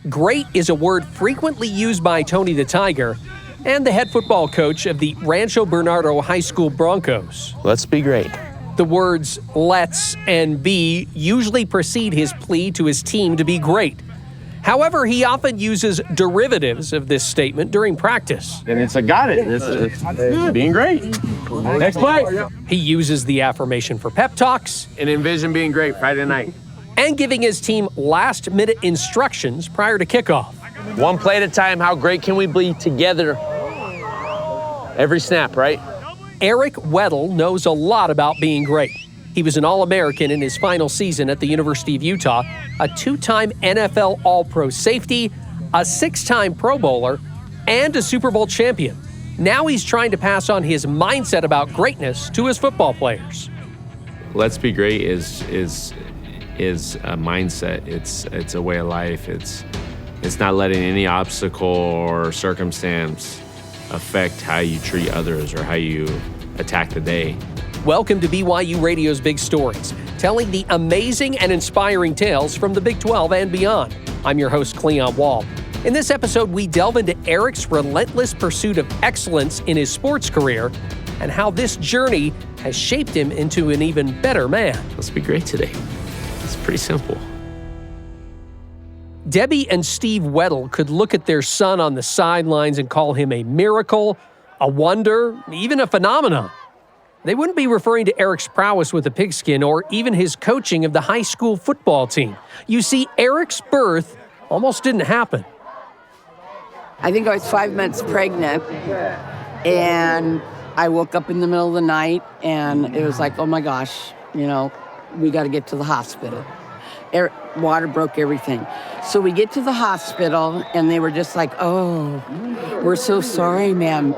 Great is a word frequently used by Tony the Tiger and the head football coach of the Rancho Bernardo High School Broncos. Let's be great. The words let's and be usually precede his plea to his team to be great. However, he often uses derivatives of this statement during practice. And it's a got it. It's being great. Next play. He uses the affirmation for pep talks And envision being great Friday night. and giving his team last-minute instructions prior to kickoff. One play at a time. How great can we be together? Every snap, right? Eric Weddle knows a lot about being great. He was an All-American in his final season at the University of Utah, a 2-time NFL All-Pro safety, a 6-time Pro Bowler, and a Super Bowl champion. Now he's trying to pass on his mindset about greatness to his football players. Let's be great is a mindset. It's a way of life. It's not letting any obstacle or circumstance affect how you treat others or how you attack the day. Welcome to BYU Radio's Big Stories, telling the amazing and inspiring tales from the Big 12 and beyond. I'm your host, Cleon Wall. In this episode, we delve into Eric's relentless pursuit of excellence in his sports career and how this journey has shaped him into an even better man. Let's be great today. It's pretty simple. Debbie and Steve Weddle could look at their son on the sidelines and call him a miracle, a wonder, even a phenomenon. They wouldn't be referring to Eric's prowess with a pigskin or even his coaching of the high school football team. You see, Eric's birth almost didn't happen. I think I was 5 months pregnant, and I woke up in the middle of the night, and it was like, oh my gosh, we got to get to the hospital. Water broke everything. So we get to the hospital, and they were just like, oh, we're so sorry, ma'am.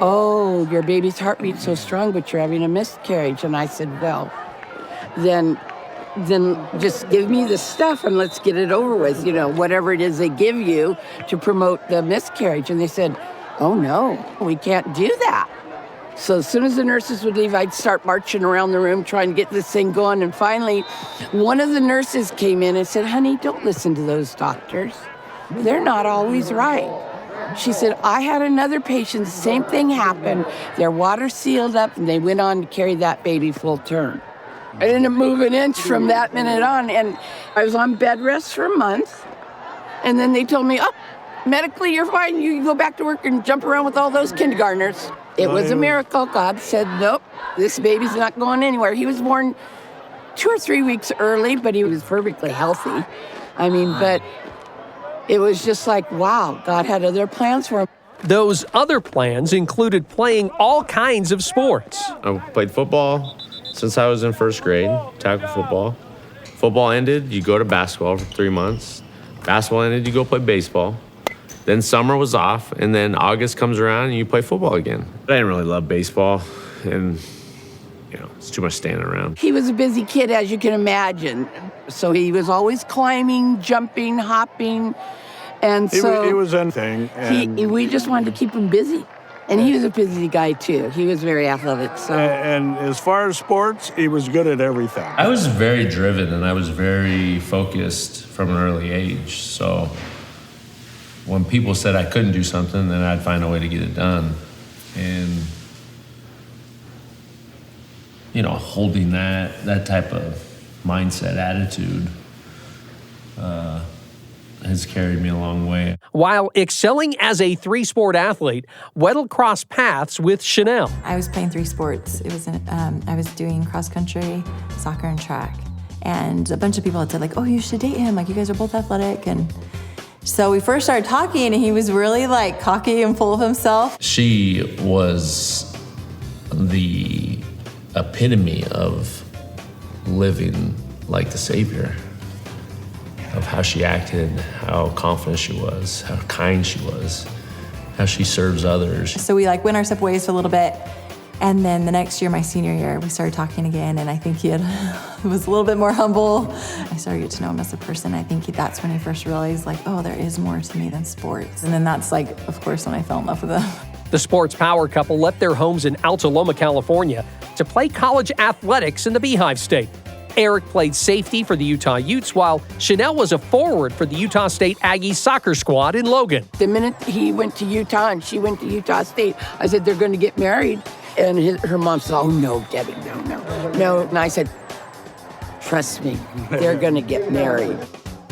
Oh, your baby's heartbeat's so strong, but you're having a miscarriage. And I said, well, then just give me the stuff and let's get it over with, whatever it is they give you to promote the miscarriage. And they said, oh no, we can't do that. So as soon as the nurses would leave, I'd start marching around the room trying to get this thing going. And finally, one of the nurses came in and said, honey, don't listen to those doctors. They're not always right. She said, I had another patient, the same thing happened. Their water sealed up, and they went on to carry that baby full term. I didn't move an inch from that minute on, and I was on bed rest for a month. And then they told me, oh, medically you're fine. You can go back to work and jump around with all those kindergartners. It was a miracle. God said, nope, this baby's not going anywhere. He was born 2 or 3 weeks early, but he was perfectly healthy. But it was just like, wow, God had other plans for him. Those other plans included playing all kinds of sports. I played football since I was in first grade, tackle football. Football ended, you go to basketball for 3 months. Basketball ended, you go play baseball. Then summer was off, and then August comes around and you play football again. I didn't really love baseball, and it's too much standing around. He was a busy kid, as you can imagine. So he was always climbing, jumping, hopping, and so he was anything. We just wanted to keep him busy. And he was a busy guy, too. He was very athletic. So. And as far as sports, he was good at everything. I was very driven, and I was very focused from an early age. So when people said I couldn't do something, then I'd find a way to get it done. And, holding that type of mindset, attitude, has carried me a long way. While excelling as a 3-sport athlete, Weddle crossed paths with Chanel. I was playing 3 sports. It was I was doing cross country, soccer, and track. And a bunch of people had said, oh, you should date him. You guys are both athletic. And so we first started talking, and he was really cocky and full of himself. She was the epitome of living like the Savior, of how she acted, how confident she was, how kind she was, how she serves others. So we went our separate ways for a little bit. And then the next year, my senior year, we started talking again, and I think he was a little bit more humble. I started to get to know him as a person. I think that's when he first realized, oh, there is more to me than sports. And then that's, of course, when I fell in love with him. The sports power couple left their homes in Alta Loma, California, to play college athletics in the Beehive State. Eric played safety for the Utah Utes, while Chanel was a forward for the Utah State Aggies soccer squad in Logan. The minute he went to Utah and she went to Utah State, I said, they're going to get married. And her mom said, oh, no, Debbie, no. And I said, trust me, they're going to get married.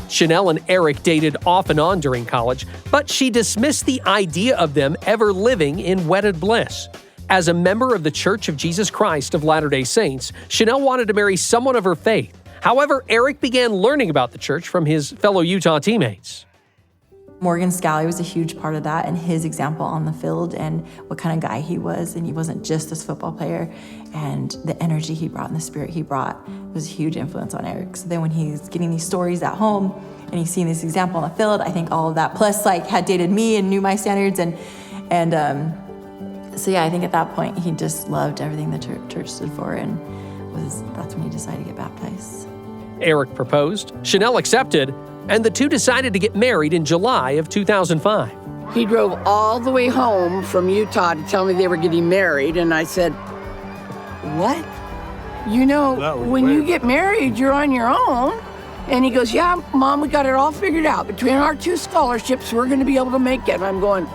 Chanel and Eric dated off and on during college, but she dismissed the idea of them ever living in wedded bliss. As a member of the Church of Jesus Christ of Latter-day Saints, Chanel wanted to marry someone of her faith. However, Eric began learning about the church from his fellow Utah teammates. Morgan Scalley was a huge part of that, and his example on the field and what kind of guy he was. And he wasn't just this football player, and the energy he brought and the spirit he brought was a huge influence on Eric. So then when he's getting these stories at home and he's seeing this example on the field, I think all of that, plus like had dated me and knew my standards, so yeah, I think at that point he just loved everything the church stood for, and that's when he decided to get baptized. Eric proposed, Chanel accepted, and the two decided to get married in July of 2005. He drove all the way home from Utah to tell me they were getting married, and I said, what? You know, when you get married, you're on your own. And he goes, yeah, Mom, we got it all figured out. Between our 2 scholarships, we're going to be able to make it. And I'm going,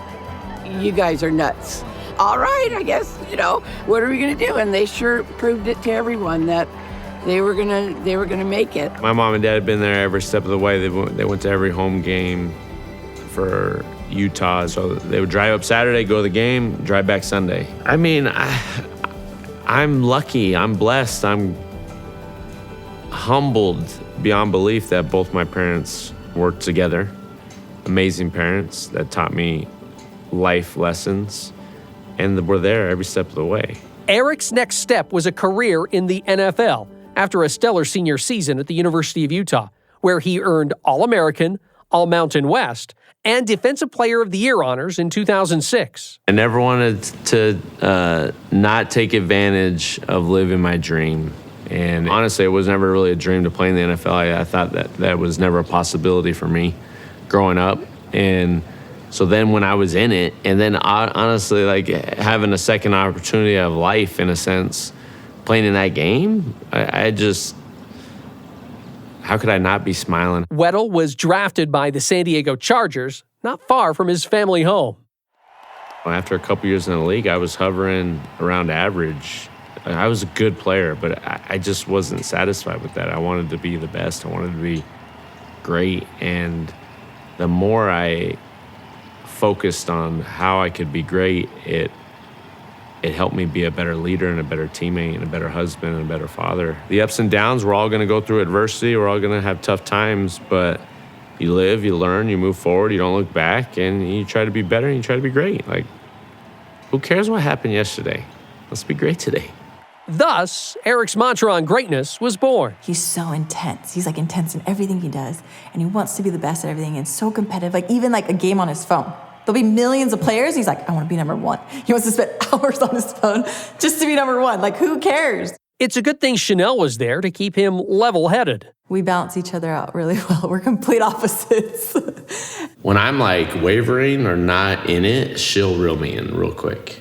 you guys are nuts. All right, I guess, what are we going to do? And they sure proved it to everyone that they were gonna make it. My mom and dad had been there every step of the way. They went to every home game for Utah. So they would drive up Saturday, go to the game, drive back Sunday. I mean, I'm lucky, I'm blessed, I'm humbled beyond belief that both my parents worked together. Amazing parents that taught me life lessons, and were there every step of the way. Eric's next step was a career in the NFL after a stellar senior season at the University of Utah, where he earned All-American, All-Mountain West, and Defensive Player of the Year honors in 2006. I never wanted to not take advantage of living my dream. And honestly, it was never really a dream to play in the NFL. I thought that was never a possibility for me growing up. And so then when I was in it, and then honestly, like having a second opportunity of life in a sense, playing in that game, I just, how could I not be smiling? Weddle was drafted by the San Diego Chargers, not far from his family home. After a couple years in the league, I was hovering around average. I was a good player, but I just wasn't satisfied with that. I wanted to be the best. I wanted to be great. And the more I focused on how I could be great, it helped me be a better leader and a better teammate and a better husband and a better father. The ups and downs, we're all going to go through adversity. We're all going to have tough times, but you live, you learn, you move forward, you don't look back, and you try to be better and you try to be great. Like, who cares what happened yesterday? Let's be great today. Thus, Eric's mantra on greatness was born. He's so intense. He's like intense in everything he does, and he wants to be the best at everything, and so competitive. Like even like a game on his phone. There'll be millions of players. He's like, I want to be number 1. He wants to spend hours on his phone just to be number 1. Like, who cares? It's a good thing Chanel was there to keep him level-headed. We balance each other out really well. We're complete opposites. When I'm like wavering or not in it, she'll reel me in real quick.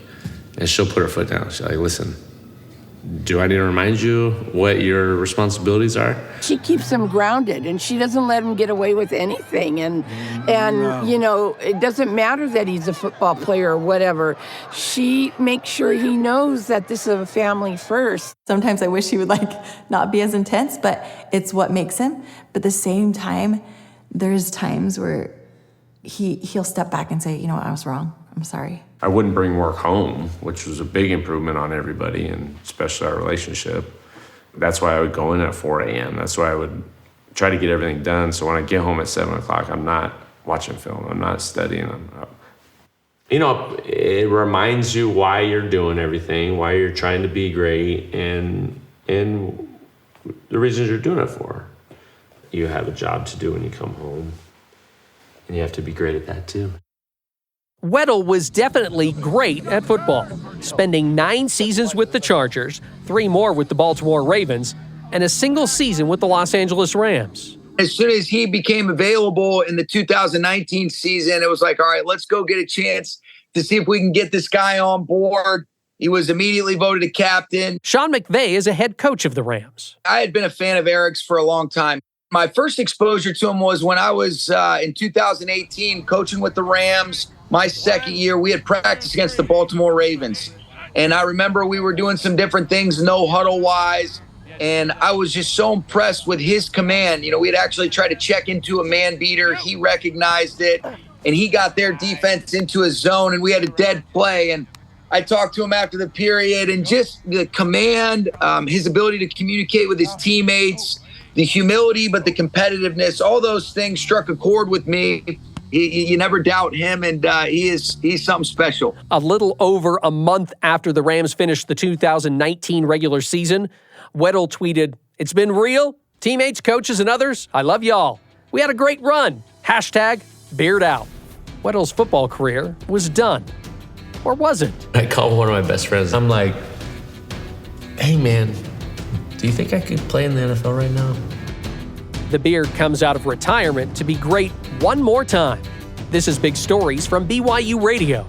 And she'll put her foot down. She's like, listen, do I need to remind you what your responsibilities are? She keeps him grounded, and she doesn't let him get away with anything. And it doesn't matter that he's a football player or whatever. She makes sure he knows that this is a family first. Sometimes I wish he would not be as intense, but it's what makes him. But at the same time, there's times where he'll step back and say, I was wrong. I'm sorry. I wouldn't bring work home, which was a big improvement on everybody, and especially our relationship. That's why I would go in at 4 a.m. That's why I would try to get everything done. So when I get home at 7 o'clock, I'm not watching film. I'm not studying. It reminds you why you're doing everything, why you're trying to be great, and the reasons you're doing it for. You have a job to do when you come home, and you have to be great at that too. Weddle was definitely great at football, spending 9 seasons with the Chargers, 3 more with the Baltimore Ravens, and a single season with the Los Angeles Rams. As soon as he became available in the 2019 season, it was like, all right, let's go get a chance to see if we can get this guy on board. He was immediately voted a captain. Sean McVay is a head coach of the Rams. I had been a fan of Eric's for a long time. My first exposure to him was when I was in 2018 coaching with the Rams. My second year, we had practice against the Baltimore Ravens. And I remember we were doing some different things, no huddle wise. And I was just so impressed with his command. You know, we had actually tried to check into a man beater. He recognized it, and he got their defense into a zone, and we had a dead play. And I talked to him after the period, and just the command, his ability to communicate with his teammates, the humility, but the competitiveness, all those things struck a chord with me. You never doubt him, and he's something special. A little over a month after the Rams finished the 2019 regular season, Weddle tweeted, "It's been real. Teammates, coaches, and others, I love y'all. We had a great run. Hashtag beard out." Weddle's football career was done. Or was it? I called one of my best friends. I'm like, "Hey, man, do you think I could play in the NFL right now?" The beard comes out of retirement to be great one more time. This is Big Stories from BYU Radio.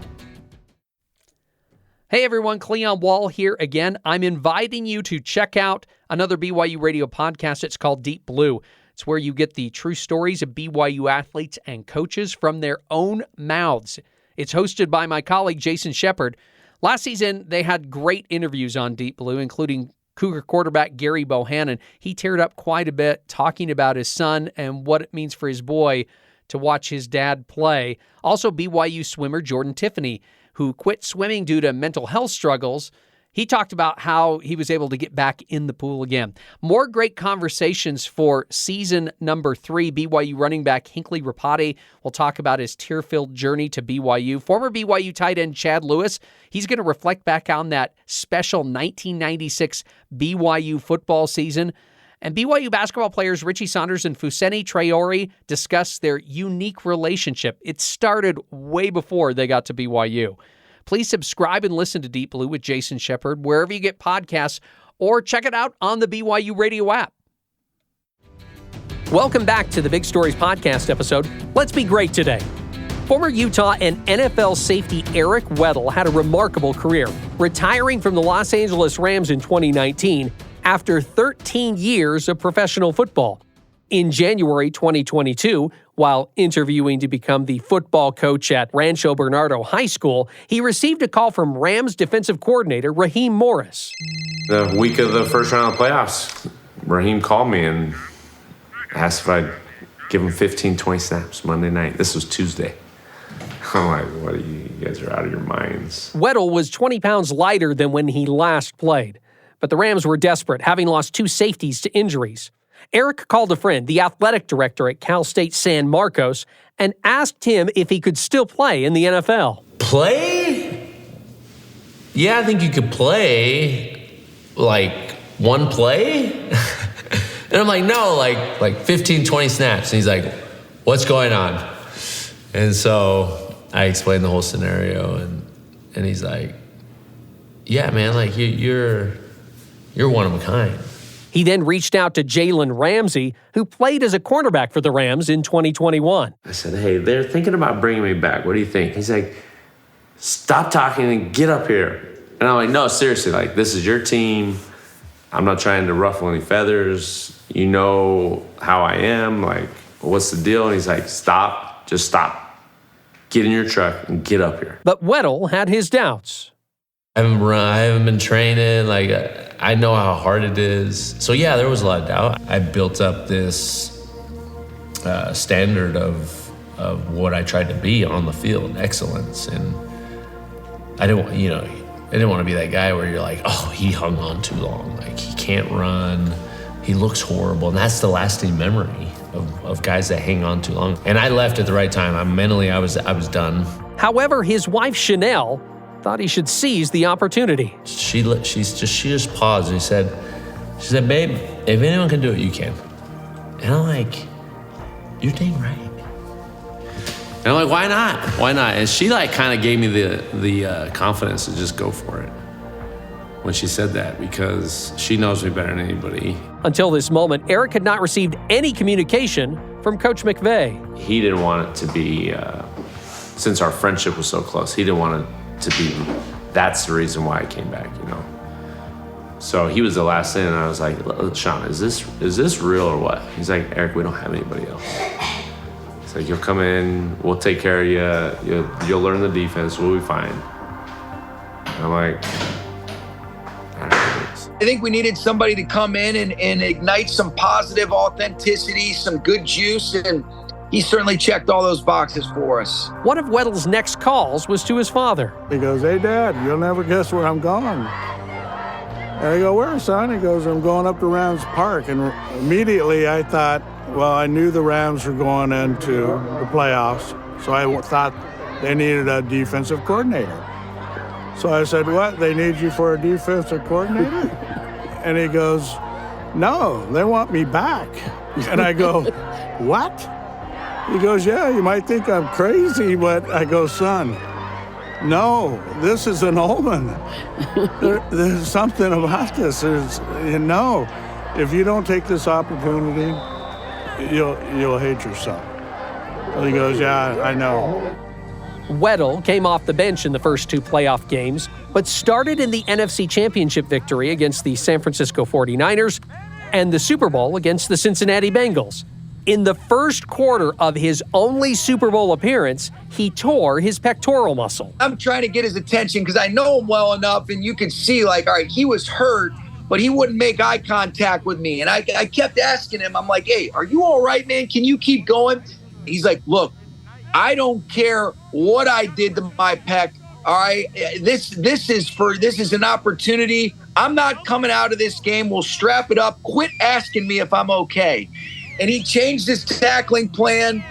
Hey everyone, Cleon Wall here again. I'm inviting you to check out another BYU Radio podcast. It's called Deep Blue. It's where you get the true stories of BYU athletes and coaches from their own mouths. It's hosted by my colleague Jason Shepard. Last season, they had great interviews on Deep Blue, including Cougar quarterback Gary Bohannon. He teared up quite a bit talking about his son and what it means for his boy to watch his dad play. Also, BYU swimmer Jordan Tiffany, who quit swimming due to mental health struggles. He talked about how he was able to get back in the pool again. More great conversations for season number 3. BYU running back Hinckley Rapati will talk about his tear-filled journey to BYU. Former BYU tight end Chad Lewis, he's going to reflect back on that special 1996 BYU football season. And BYU basketball players Richie Saunders and Fuseni Traore discuss their unique relationship. It started way before they got to BYU. Please subscribe and listen to Deep Blue with Jason Shepard wherever you get podcasts, or check it out on the BYU Radio app. Welcome back to the Big Stories podcast episode. Let's be great today. Former Utah and NFL safety Eric Weddle had a remarkable career, retiring from the Los Angeles Rams in 2019 after 13 years of professional football. In January 2022, while interviewing to become the football coach at Rancho Bernardo High School, he received a call from Rams defensive coordinator Raheem Morris. The week of the first round of playoffs, Raheem called me and asked if I'd give him 15, 20 snaps Monday night. This was Tuesday. I'm like, what are you guys are out of your minds. Weddle was 20 pounds lighter than when he last played, but the Rams were desperate, having lost 2 safeties to injuries. Eric called a friend, the athletic director at Cal State San Marcos, and asked him if he could still play in the NFL. Play? Yeah, I think you could play, like, one play? And I'm like, no, like 15, 20 snaps. And he's like, what's going on? And so I explained the whole scenario, and he's like, yeah, man, like, you're one of a kind. He then reached out to Jalen Ramsey, who played as a cornerback for the Rams in 2021. I said, hey, they're thinking about bringing me back. What do you think? He's like, stop talking and get up here. And I'm like, no, seriously, like, this is your team. I'm not trying to ruffle any feathers. You know how I am. Like, what's the deal? And he's like, stop, just stop. Get in your truck and get up here. But Weddle had his doubts. I haven't been training. Like, I know how hard it is. So yeah, there was a lot of doubt. I built up this standard of what I tried to be on the field, excellence, and I didn't want to be that guy where you're like, oh, he hung on too long. Like, he can't run. He looks horrible, and that's the lasting memory of guys that hang on too long. And I left at the right time. I was done. However, his wife Chanel thought he should seize the opportunity. She just paused and she said, babe, if anyone can do it, you can. And I'm like, you're dang right. And I'm like, why not? Why not? And she like kind of gave me the confidence to just go for it when she said that, because she knows me better than anybody. Until this moment, Eric had not received any communication from Coach McVay. He didn't want it to be, since our friendship was so close, he didn't want it to be That's the reason why I came back, you know. So he was the last in, and I was like, Sean, is this real or what? He's like, Eric, we don't have anybody else. He's like, you'll come in, we'll take care of you, you'll learn the defense, we'll be fine. And I'm like, I think we needed somebody to come in and ignite some positive authenticity, some good juice, and he certainly checked all those boxes for us. One of Weddle's next calls was to his father. He goes, hey, Dad, you'll never guess where I'm going. And I go, where, son? He goes, I'm going up to Rams Park. And immediately I thought, well, I knew the Rams were going into the playoffs, so I thought they needed a defensive coordinator. So I said, what, they need you for a defensive coordinator? And he goes, no, they want me back. And I go, what? He goes, yeah, you might think I'm crazy, but I go, son, no, this is an omen. There's something about this. If you don't take this opportunity, you'll hate your son. So he goes, yeah, I know. Weddle came off the bench in the first two playoff games, but started in the NFC Championship victory against the San Francisco 49ers and the Super Bowl against the Cincinnati Bengals. In the first quarter of his only Super Bowl appearance, he tore his pectoral muscle. I'm trying to get his attention because I know him well enough, and you can see, like, all right, he was hurt, but he wouldn't make eye contact with me. And I kept asking him, I'm like, hey, are you all right, man? Can you keep going? He's like, look, I don't care what I did to my pec. All right, this is an opportunity. I'm not coming out of this game. We'll strap it up. Quit asking me if I'm okay. And he changed his tackling plan,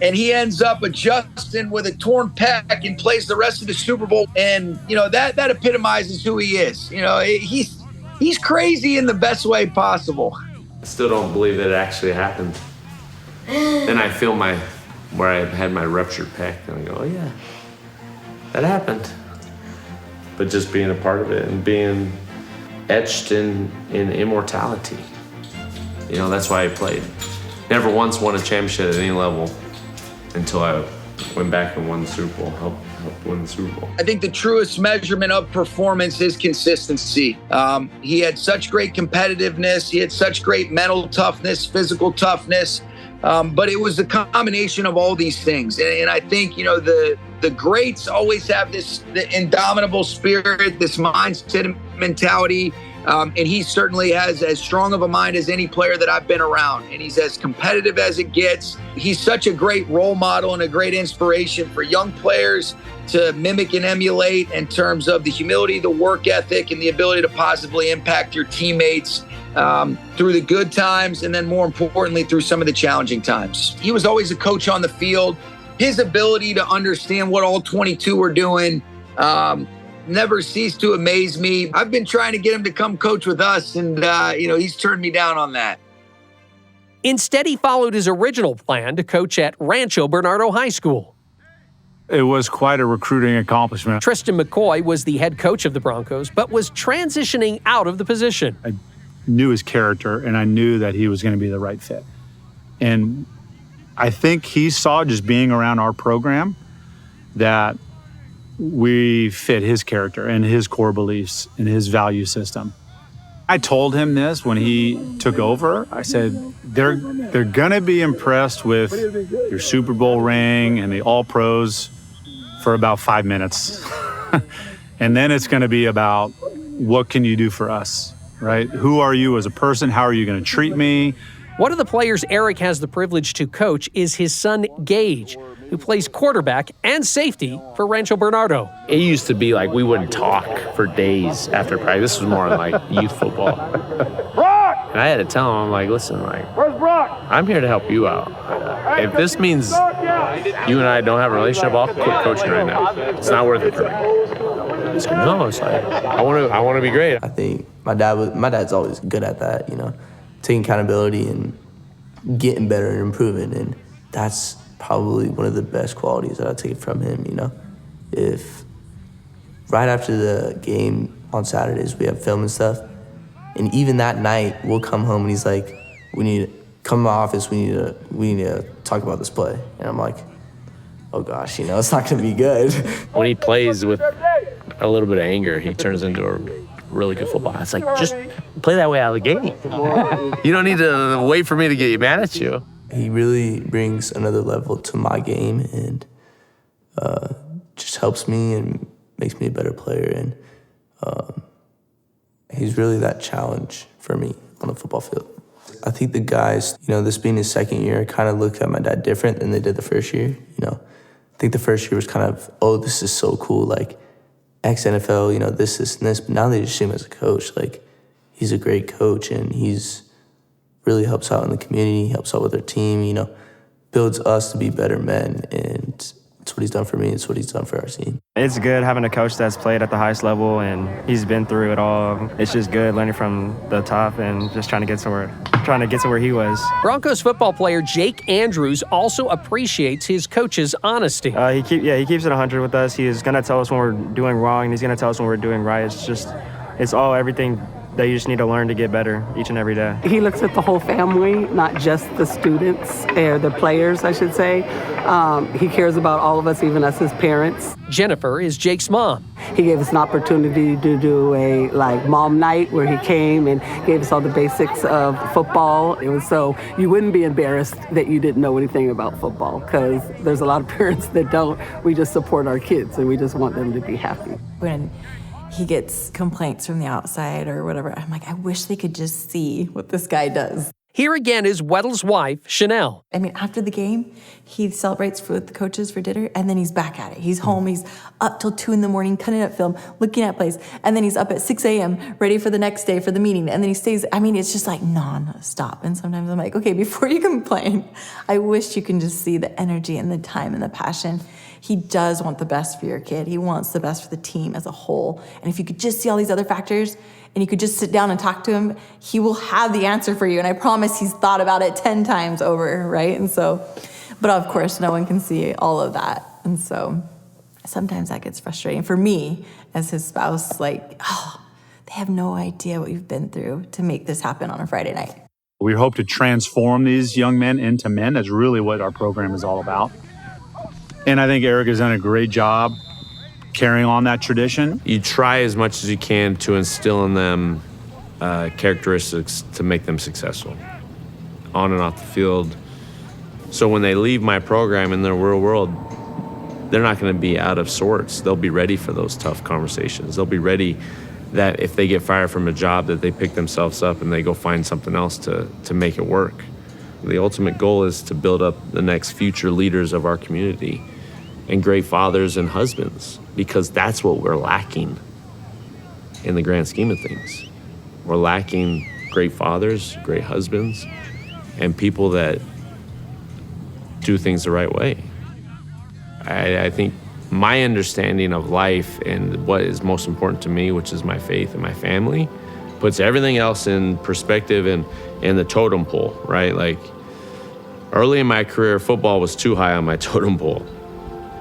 and he ends up adjusting with a torn pec and plays the rest of the Super Bowl. And, you know, that epitomizes who he is. You know, he's crazy in the best way possible. I still don't believe that it actually happened. Then I feel where I had my ruptured pec, and I go, oh yeah, that happened. But just being a part of it and being etched in immortality. You know, that's why I played. Never once won a championship at any level until I went back and won the Super Bowl, helped win the Super Bowl. I think the truest measurement of performance is consistency. He had such great competitiveness. He had such great mental toughness, physical toughness. But it was a combination of all these things. And I think, you know, the greats always have the indomitable spirit, this mindset and mentality. And he certainly has as strong of a mind as any player that I've been around. And he's as competitive as it gets. He's such a great role model and a great inspiration for young players to mimic and emulate in terms of the humility, the work ethic, and the ability to positively impact your teammates through the good times, and then more importantly, through some of the challenging times. He was always a coach on the field. His ability to understand what all 22 were doing never ceased to amaze me. I've been trying to get him to come coach with us, and he's turned me down on that. Instead, he followed his original plan to coach at Rancho Bernardo High School. It was quite a recruiting accomplishment. Tristan McCoy was the head coach of the Broncos, but was transitioning out of the position. I knew his character, and I knew that he was going to be the right fit. And I think he saw, just being around our program, that we fit his character and his core beliefs and his value system. I told him this when he took over. I said, they're going to be impressed with your Super Bowl ring and the All-Pros for about 5 minutes. And then it's going to be about, what can you do for us, right? Who are you as a person? How are you going to treat me? One of the players Eric has the privilege to coach is his son, Gaige, who plays quarterback and safety for Rancho Bernardo. It used to be like we wouldn't talk for days after practice. This was more like youth football. Brock! And I had to tell him, I'm like, listen, like, where's Brock? I'm here to help you out. If this means you and I don't have a relationship, I'll quit coaching right now. It's not worth it for me. He's like, no, it's like, I want to be great. I think my dad's always good at that, you know, taking accountability and getting better and improving, and that's probably one of the best qualities that I take from him, you know. If right after the game on Saturdays we have film and stuff, and even that night we'll come home and he's like, we need to come to my office, we need to talk about this play. And I'm like, oh gosh, it's not going to be good. When he plays with a little bit of anger, he turns into a really good football. It's like, just play that way out of the game. You don't need to wait for me to get mad at you. He really brings another level to my game and just helps me and makes me a better player. And he's really that challenge for me on the football field. I think the guys, this being his second year, kind of looked at my dad different than they did the first year. I think the first year was kind of, oh, this is so cool, like ex-NFL, this, and this. But now they just see him as a coach. Like, he's a great coach, and he's really helps out in the community, helps out with our team, builds us to be better men. And it's what he's done for me. It's what he's done for our team. It's good having a coach that's played at the highest level, and he's been through it all. It's just good learning from the top and just trying to get to where he was. Broncos football player Jake Andrews also appreciates his coach's honesty. He keeps it 100 with us. He's gonna tell us when we're doing wrong, and he's gonna tell us when we're doing right. It's everything that you just need to learn to get better each and every day. He looks at the whole family, not just the students, or the players, I should say. He cares about all of us, even us as parents. Jennifer is Jake's mom. He gave us an opportunity to do a mom night where he came and gave us all the basics of football. It was so you wouldn't be embarrassed that you didn't know anything about football, because there's a lot of parents that don't. We just support our kids and we just want them to be happy. When he gets complaints from the outside or whatever, I'm like, I wish they could just see what this guy does. Here again is Weddle's wife, Chanel. I mean, after the game, he celebrates with the coaches for dinner, and then he's back at it. He's home, he's up till 2 a.m, cutting up film, looking at plays, and then he's up at 6 a.m, ready for the next day for the meeting, and then he stays. I mean, it's just like non-stop. And sometimes I'm like, okay, before you complain, I wish you can just see the energy and the time and the passion. He does want the best for your kid. He wants the best for the team as a whole. And if you could just see all these other factors, and you could just sit down and talk to him, he will have the answer for you. And I promise he's thought about it 10 times over, right? And so, but of course, no one can see all of that. And so sometimes that gets frustrating for me as his spouse, they have no idea what you've been through to make this happen on a Friday night. We hope to transform these young men into men. That's really what our program is all about. And I think Eric has done a great job carrying on that tradition. You try as much as you can to instill in them characteristics to make them successful on and off the field. So when they leave my program in the real world, they're not going to be out of sorts. They'll be ready for those tough conversations. They'll be ready that if they get fired from a job, that they pick themselves up and they go find something else to make it work. The ultimate goal is to build up the next future leaders of our community and great fathers and husbands, because that's what we're lacking in the grand scheme of things. We're lacking great fathers, great husbands, and people that do things the right way. I think my understanding of life and what is most important to me, which is my faith and my family, puts everything else in perspective and the totem pole, right? Like, early in my career, football was too high on my totem pole.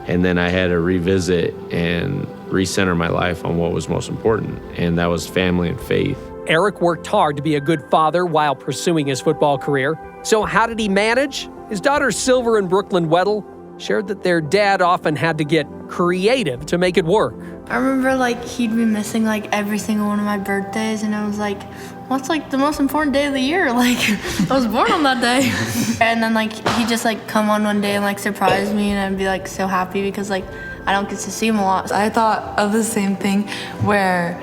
And then I had to revisit and recenter my life on what was most important, and that was family and faith. Eric worked hard to be a good father while pursuing his football career. So how did he manage? His daughters Silver and Brooklyn Weddle shared that their dad often had to get creative to make it work. I remember he'd be missing every single one of my birthdays, and I was like, what's the most important day of the year? I was born on that day. And then he'd just come on one day and surprise me, and I'd be so happy because I don't get to see him a lot. I thought of the same thing where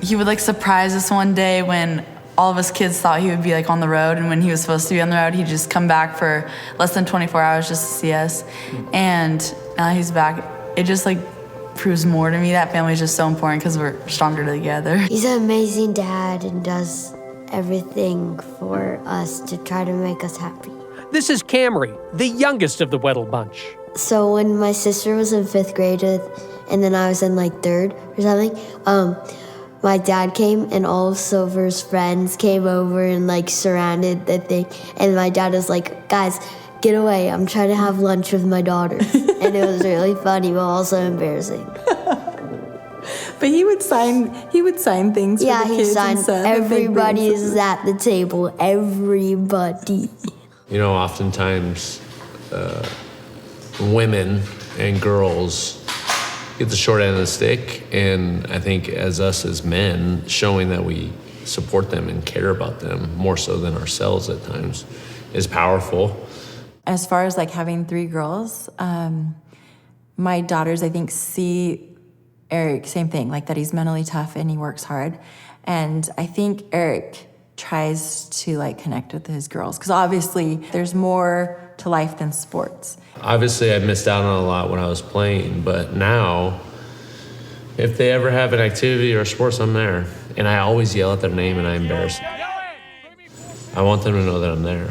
he would surprise us one day when all of us kids thought he would be on the road, and when he was supposed to be on the road, he'd just come back for less than 24 hours just to see us. And now he's back. It just proves more to me that family is just so important because we're stronger together. He's an amazing dad and does everything for us to try to make us happy. This is Kamri, the youngest of the Weddle bunch. So when my sister was in 5th grade and then I was in 3rd or something, my dad came and all of Silver's friends came over and surrounded the thing. And my dad was like, guys, get away. I'm trying to have lunch with my daughter. And it was really funny, but also embarrassing. But he would sign things for the kids. Yeah, he signed. Everybody is at the table. Everybody. Oftentimes women and girls get the short end of the stick. And I think as us as men, showing that we support them and care about them more so than ourselves at times is powerful. As far as like having 3 girls, my daughters, I think, see Eric, same thing, like that he's mentally tough and he works hard. And I think Eric tries to like connect with his girls because obviously there's more to life than sports. Obviously I missed out on a lot when I was playing, but now if they ever have an activity or sports, I'm there. And I always yell at their name and I embarrass them. I want them to know that I'm there.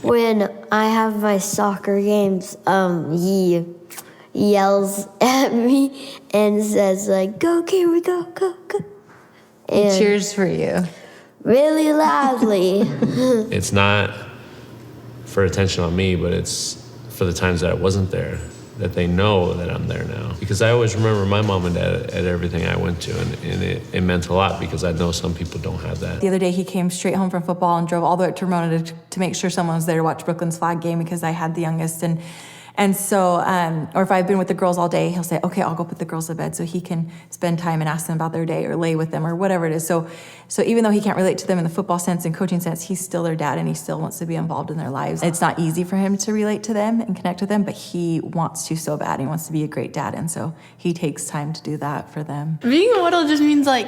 When I have my soccer games, he yells at me and says like, "Go, Kamri, go, go, go." And He cheers for you. really loudly. It's not for attention on me, but it's for the times that I wasn't there, that they know that I'm there now. Because I always remember my mom and dad at everything I went to, and it meant a lot because I know some people don't have that. The other day he came straight home from football and drove all the way up to Ramona to make sure someone was there to watch Brooklyn's flag game because I had the youngest. And so, or if I've been with the girls all day, he'll say, "Okay, I'll go put the girls to bed," so he can spend time and ask them about their day or lay with them or whatever it is. So even though he can't relate to them in the football sense and coaching sense, he's still their dad and he still wants to be involved in their lives. It's not easy for him to relate to them and connect with them, but he wants to so bad. He wants to be a great dad, and so he takes time to do that for them. Being a Weddle just means like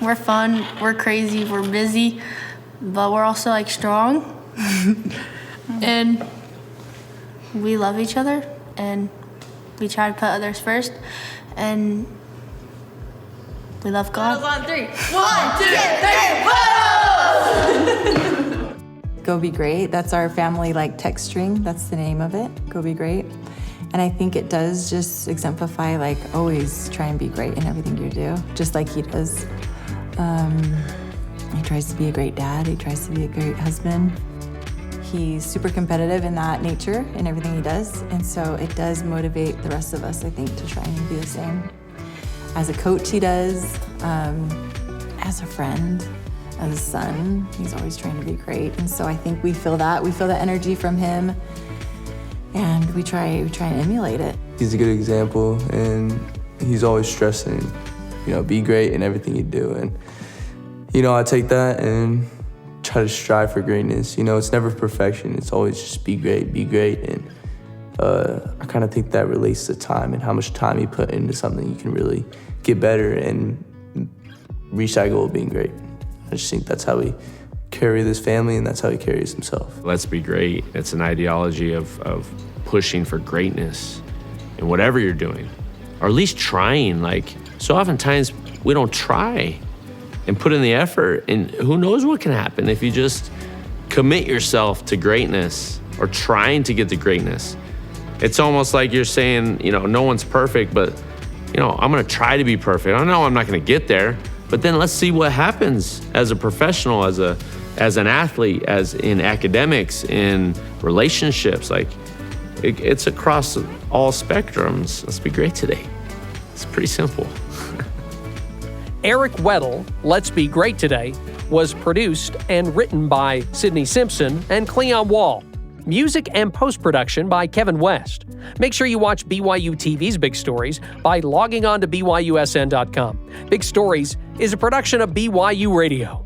we're fun, we're crazy, we're busy, but we're also like strong. And we love each other and we try to put others first, and we love God. On 3. 1, 2, 3, Weddle! Go Be Great. That's our family like text string. That's the name of it. Go Be Great. And I think it does just exemplify like always try and be great in everything you do, just like he does. He tries to be a great dad. He tries to be a great husband. He's super competitive in that nature in everything he does. And so it does motivate the rest of us, I think, to try and be the same. As a coach, he does. As a friend, as a son, he's always trying to be great. And so I think we feel that. We feel that energy from him. And we try and emulate it. He's a good example, and he's always stressing, be great in everything you do. And, I take that and try to strive for greatness. It's never perfection. It's always just be great. And I kind of think that relates to time and how much time you put into something, you can really get better and reach that goal of being great. I just think that's how he carry this family, and that's how he carries himself. Let's be great. It's an ideology of pushing for greatness in whatever you're doing, or at least trying. Like, so oftentimes we don't try and put in the effort, and who knows what can happen if you just commit yourself to greatness or trying to get to greatness. It's almost like you're saying, no one's perfect, but I'm gonna try to be perfect. I know I'm not gonna get there, but then let's see what happens as a professional, as an athlete, as in academics, in relationships. Like, it's across all spectrums. Let's be great today. It's pretty simple. Eric Weddle, Let's Be Great Today, was produced and written by Sydney Simpson and Cleon Wall. Music and post-production by Kevin West. Make sure you watch BYUTV's Big Stories by logging on to BYUSN.com. Big Stories is a production of BYU Radio.